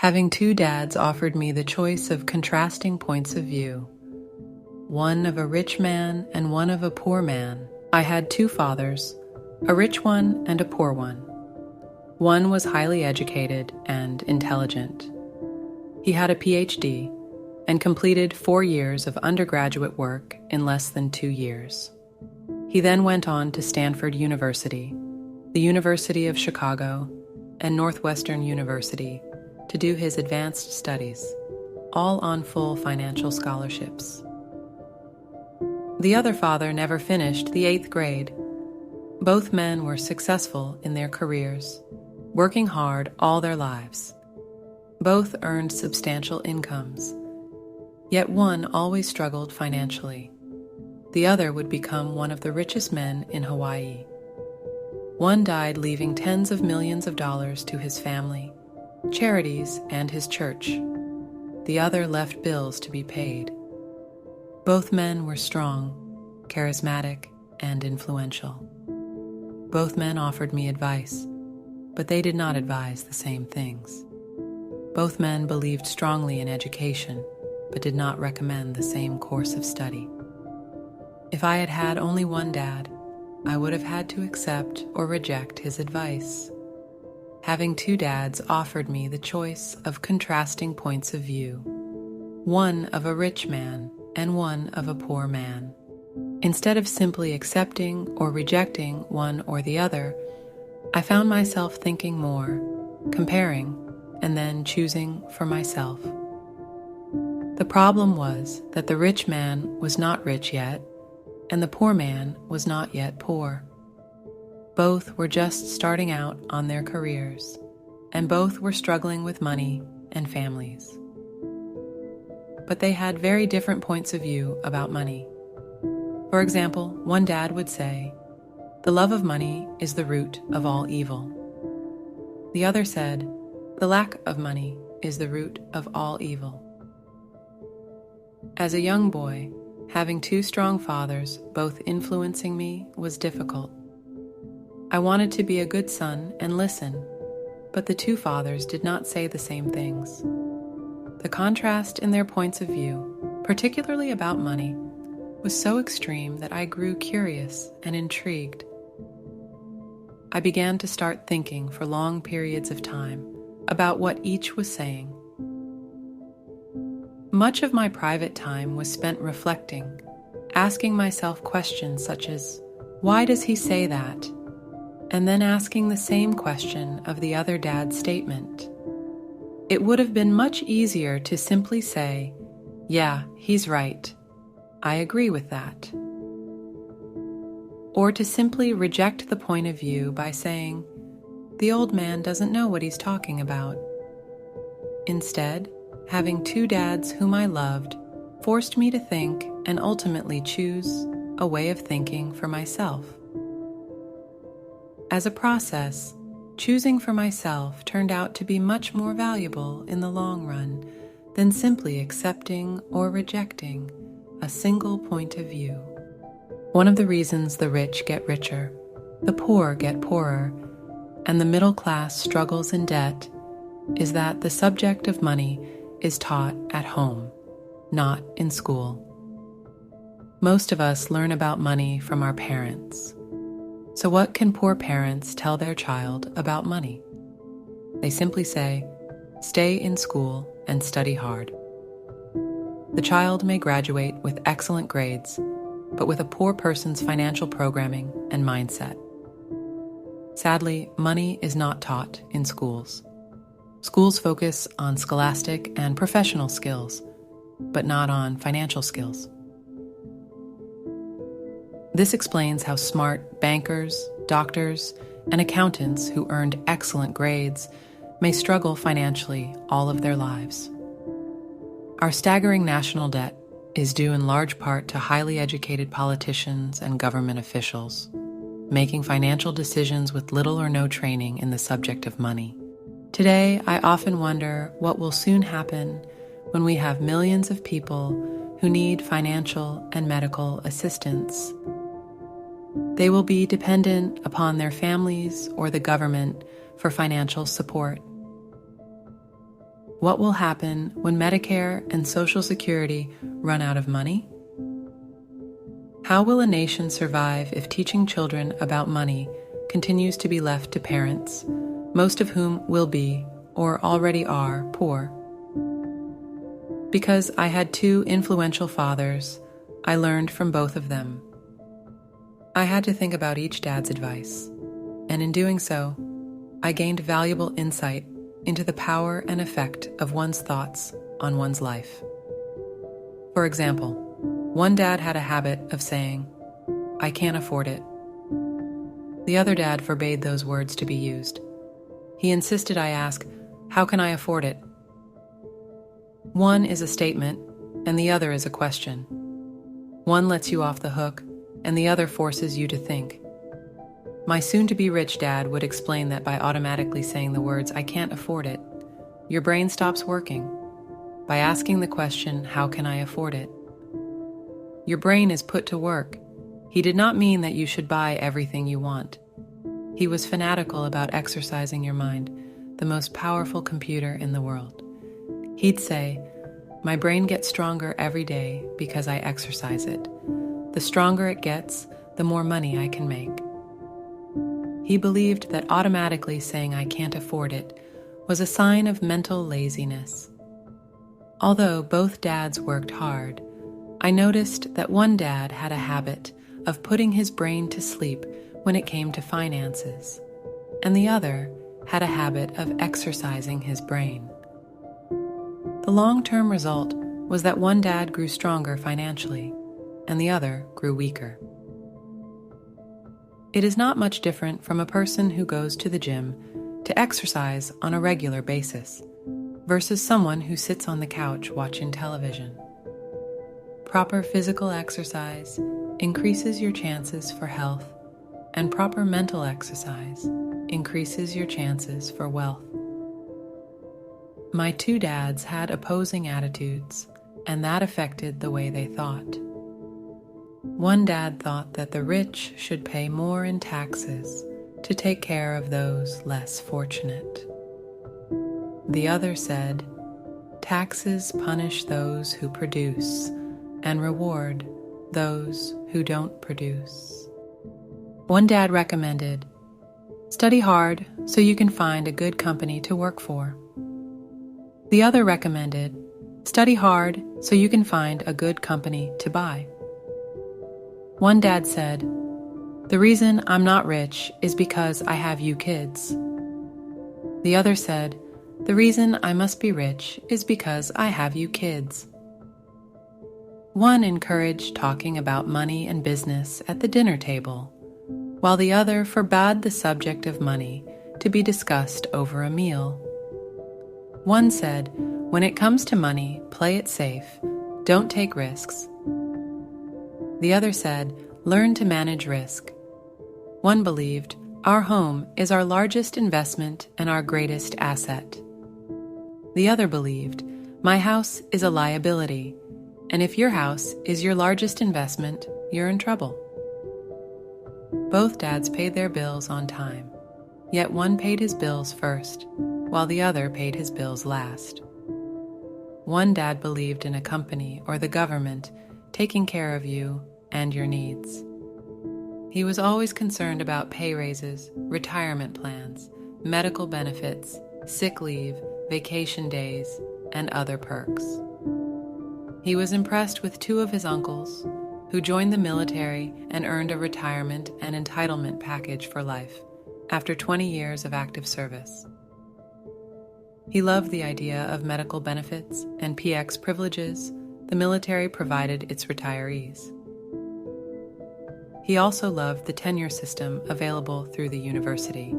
Having two dads offered me the choice of contrasting points of view, one of a rich man and one of a poor man. I had two fathers, a rich one and a poor one. One was highly educated and intelligent. He had a PhD and completed 4 years of undergraduate work in less than 2 years. He then went on to Stanford University, the University of Chicago, and Northwestern University to do his advanced studies, all on full financial scholarships. The other father never finished the 8th grade. Both men were successful in their careers, working hard all their lives. Both earned substantial incomes, yet one always struggled financially. The other would become one of the richest men in Hawaii. One died leaving tens of millions of dollars to his family, charities, and his church. The other left bills to be paid. Both men were strong, charismatic, and influential. Both men offered me advice, but they did not advise the same things. Both men believed strongly in education, but did not recommend the same course of study. If I had had only one dad, I would have had to accept or reject his advice. Having two dads offered me the choice of contrasting points of view, one of a rich man and one of a poor man. Instead of simply accepting or rejecting one or the other, I found myself thinking more, comparing, and then choosing for myself. The problem was that the rich man was not rich yet, and the poor man was not yet poor. Both were just starting out on their careers, and both were struggling with money and families. But they had very different points of view about money. For example, one dad would say, "The love of money is the root of all evil." The other said, "The lack of money is the root of all evil." As a young boy, having two strong fathers both influencing me was difficult. I wanted to be a good son and listen, but the two fathers did not say the same things. The contrast in their points of view, particularly about money, was so extreme that I grew curious and intrigued. I began to start thinking for long periods of time about what each was saying. Much of my private time was spent reflecting, asking myself questions such as, "Why does he say that?" And then asking the same question of the other dad's statement. It would have been much easier to simply say, "Yeah, he's right. I agree with that." Or to simply reject the point of view by saying, "The old man doesn't know what he's talking about." Instead, having two dads whom I loved forced me to think and ultimately choose a way of thinking for myself. As a process, choosing for myself turned out to be much more valuable in the long run than simply accepting or rejecting a single point of view. One of the reasons the rich get richer, the poor get poorer, and the middle class struggles in debt is that the subject of money is taught at home, not in school. Most of us learn about money from our parents. So what can poor parents tell their child about money? They simply say, "Stay in school and study hard." The child may graduate with excellent grades, but with a poor person's financial programming and mindset. Sadly, money is not taught in schools. Schools focus on scholastic and professional skills, but not on financial skills. This explains how smart bankers, doctors, and accountants who earned excellent grades may struggle financially all of their lives. Our staggering national debt is due in large part to highly educated politicians and government officials, making financial decisions with little or no training in the subject of money. Today, I often wonder what will soon happen when we have millions of people who need financial and medical assistance. They will be dependent upon their families or the government for financial support. What will happen when Medicare and Social Security run out of money? How will a nation survive if teaching children about money continues to be left to parents, most of whom will be, or already are, poor? Because I had two influential fathers, I learned from both of them. I had to think about each dad's advice, and in doing so, I gained valuable insight into the power and effect of one's thoughts on one's life. For example, one dad had a habit of saying, "I can't afford it." The other dad forbade those words to be used. He insisted I ask, "How can I afford it?" One is a statement, and the other is a question. One lets you off the hook, and the other forces you to think. My soon-to-be rich dad would explain that by automatically saying the words, "I can't afford it," your brain stops working. By asking the question, "How can I afford it?" your brain is put to work. He did not mean that you should buy everything you want. He was fanatical about exercising your mind, the most powerful computer in the world. He'd say, "My brain gets stronger every day because I exercise it. The stronger it gets, the more money I can make." He believed that automatically saying "I can't afford it" was a sign of mental laziness. Although both dads worked hard, I noticed that one dad had a habit of putting his brain to sleep when it came to finances, and the other had a habit of exercising his brain. The long-term result was that one dad grew stronger financially, and the other grew weaker. It is not much different from a person who goes to the gym to exercise on a regular basis versus someone who sits on the couch watching television. Proper physical exercise increases your chances for health, and proper mental exercise increases your chances for wealth. My two dads had opposing attitudes, and that affected the way they thought. One dad thought that the rich should pay more in taxes to take care of those less fortunate. The other said, "Taxes punish those who produce and reward those who don't produce." One dad recommended, "Study hard so you can find a good company to work for." The other recommended, "Study hard so you can find a good company to buy." One dad said, "The reason I'm not rich is because I have you kids." The other said, "The reason I must be rich is because I have you kids." One encouraged talking about money and business at the dinner table, while the other forbade the subject of money to be discussed over a meal. One said, "When it comes to money, play it safe. Don't take risks." The other said, "Learn to manage risk." One believed, "Our home is our largest investment and our greatest asset." The other believed, "My house is a liability, and if your house is your largest investment, you're in trouble." Both dads paid their bills on time, yet one paid his bills first, while the other paid his bills last. One dad believed in a company or the government taking care of you and your needs. He was always concerned about pay raises, retirement plans, medical benefits, sick leave, vacation days, and other perks. He was impressed with two of his uncles who joined the military and earned a retirement and entitlement package for life after 20 years of active service. He loved the idea of medical benefits and PX privileges the military provided its retirees. He also loved the tenure system available through the university.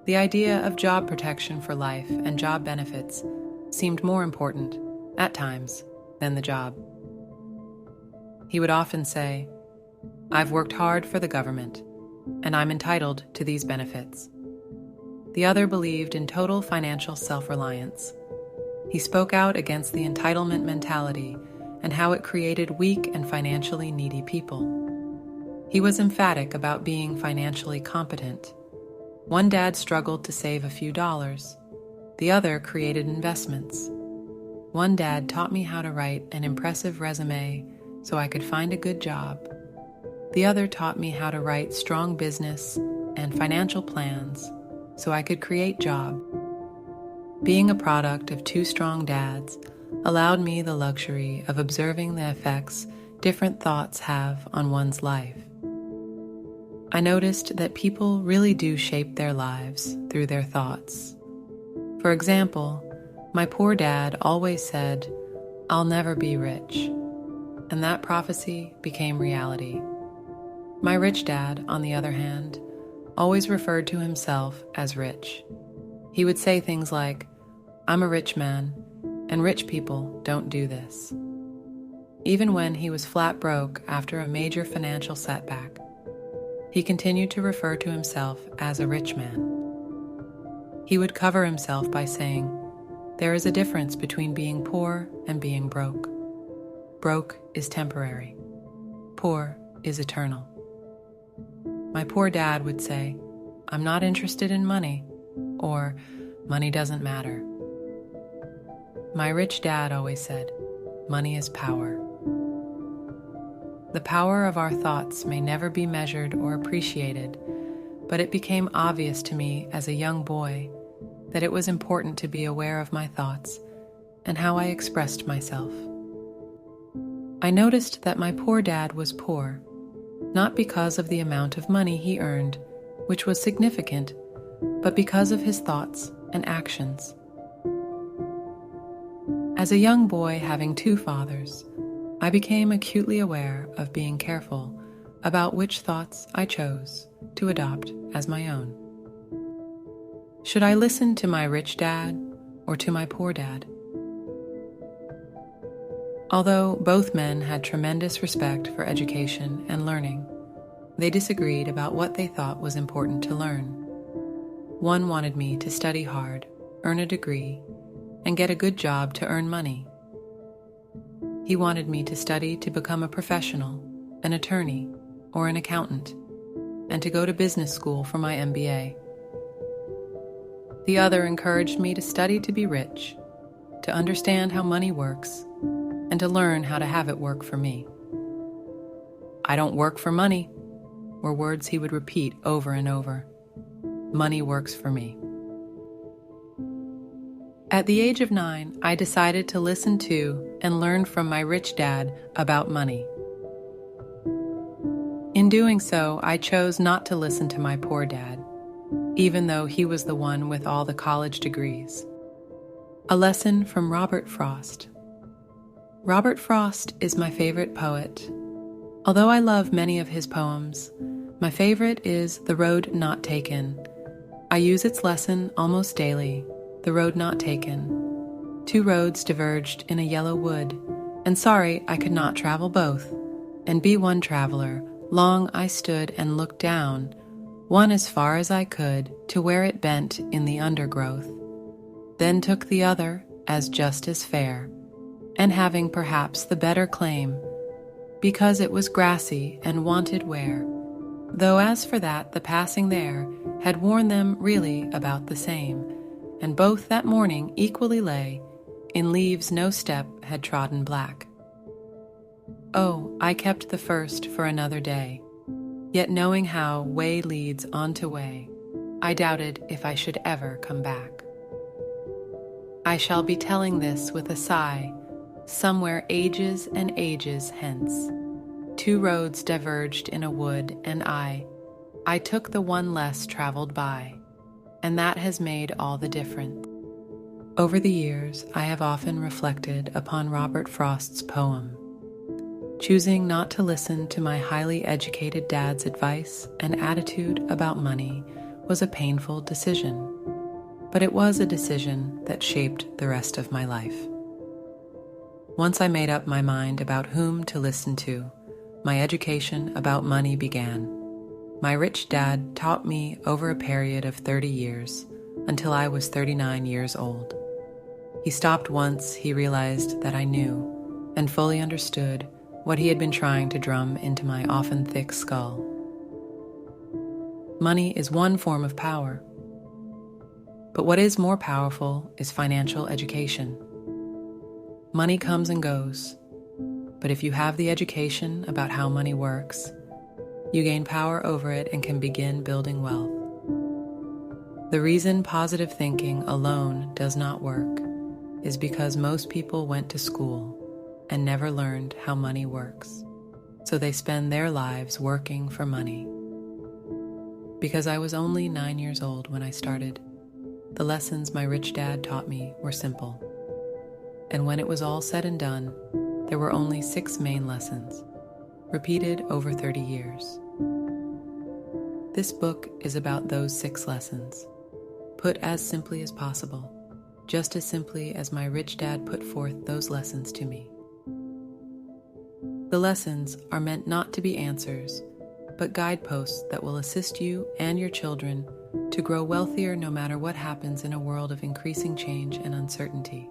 The idea of job protection for life and job benefits seemed more important, at times, than the job. He would often say, "I've worked hard for the government, and I'm entitled to these benefits." The other believed in total financial self-reliance. He spoke out against the entitlement mentality and how it created weak and financially needy people. He was emphatic about being financially competent. One dad struggled to save a few dollars. The other created investments. One dad taught me how to write an impressive resume so I could find a good job. The other taught me how to write strong business and financial plans so I could create jobs. Being a product of two strong dads allowed me the luxury of observing the effects different thoughts have on one's life. I noticed that people really do shape their lives through their thoughts. For example, my poor dad always said, "I'll never be rich," and that prophecy became reality. My rich dad, on the other hand, always referred to himself as rich. He would say things like, "I'm a rich man, and rich people don't do this." Even when he was flat broke after a major financial setback, he continued to refer to himself as a rich man. He would cover himself by saying, "There is a difference between being poor and being broke. Broke is temporary. Poor is eternal." My poor dad would say, "I'm not interested in money," or "Money doesn't matter." My rich dad always said, "Money is power." The power of our thoughts may never be measured or appreciated, but it became obvious to me as a young boy that it was important to be aware of my thoughts and how I expressed myself. I noticed that my poor dad was poor, not because of the amount of money he earned, which was significant, but because of his thoughts and actions. As a young boy having two fathers, I became acutely aware of being careful about which thoughts I chose to adopt as my own. Should I listen to my rich dad or to my poor dad? Although both men had tremendous respect for education and learning, they disagreed about what they thought was important to learn. One wanted me to study hard, earn a degree, and get a good job to earn money. He wanted me to study to become a professional, an attorney, or an accountant, and to go to business school for my MBA. The other encouraged me to study to be rich, to understand how money works, and to learn how to have it work for me. "I don't work for money," were words he would repeat over and over. "Money works for me." At the age of 9, I decided to listen to and learn from my rich dad about money. In doing so, I chose not to listen to my poor dad, even though he was the one with all the college degrees. A lesson from Robert Frost. Robert Frost is my favorite poet. Although I love many of his poems, my favorite is The Road Not Taken. I use its lesson almost daily. The road not taken. Two roads diverged in a yellow wood, and sorry I could not travel both. And be one traveler, long I stood and looked down, one as far as I could, to where it bent in the undergrowth. Then took the other as just as fair, and having perhaps the better claim, because it was grassy and wanted wear, though as for that the passing there had worn them really about the same, and both that morning equally lay, in leaves no step had trodden black. Oh, I kept the first for another day, yet knowing how way leads on to way, I doubted if I should ever come back. I shall be telling this with a sigh, somewhere ages and ages hence. Two roads diverged in a wood, and I took the one less traveled by, and that has made all the difference. Over the years, I have often reflected upon Robert Frost's poem. Choosing not to listen to my highly educated dad's advice and attitude about money was a painful decision, but it was a decision that shaped the rest of my life. Once I made up my mind about whom to listen to, my education about money began. My rich dad taught me over a period of 30 years, until I was 39 years old. He stopped once he realized that I knew and fully understood what he had been trying to drum into my often thick skull. Money is one form of power, But what is more powerful is financial education. Money comes and goes, but if you have the education about how money works, you gain power over it and can begin building wealth. The reason positive thinking alone does not work is because most people went to school and never learned how money works, so they spend their lives working for money. Because I was only 9 years old when I started, the lessons my rich dad taught me were simple. And when it was all said and done, there were only 6 main lessons, repeated over 30 years. This book is about those 6 lessons, put as simply as possible, just as simply as my rich dad put forth those lessons to me. The lessons are meant not to be answers, but guideposts that will assist you and your children to grow wealthier no matter what happens in a world of increasing change and uncertainty.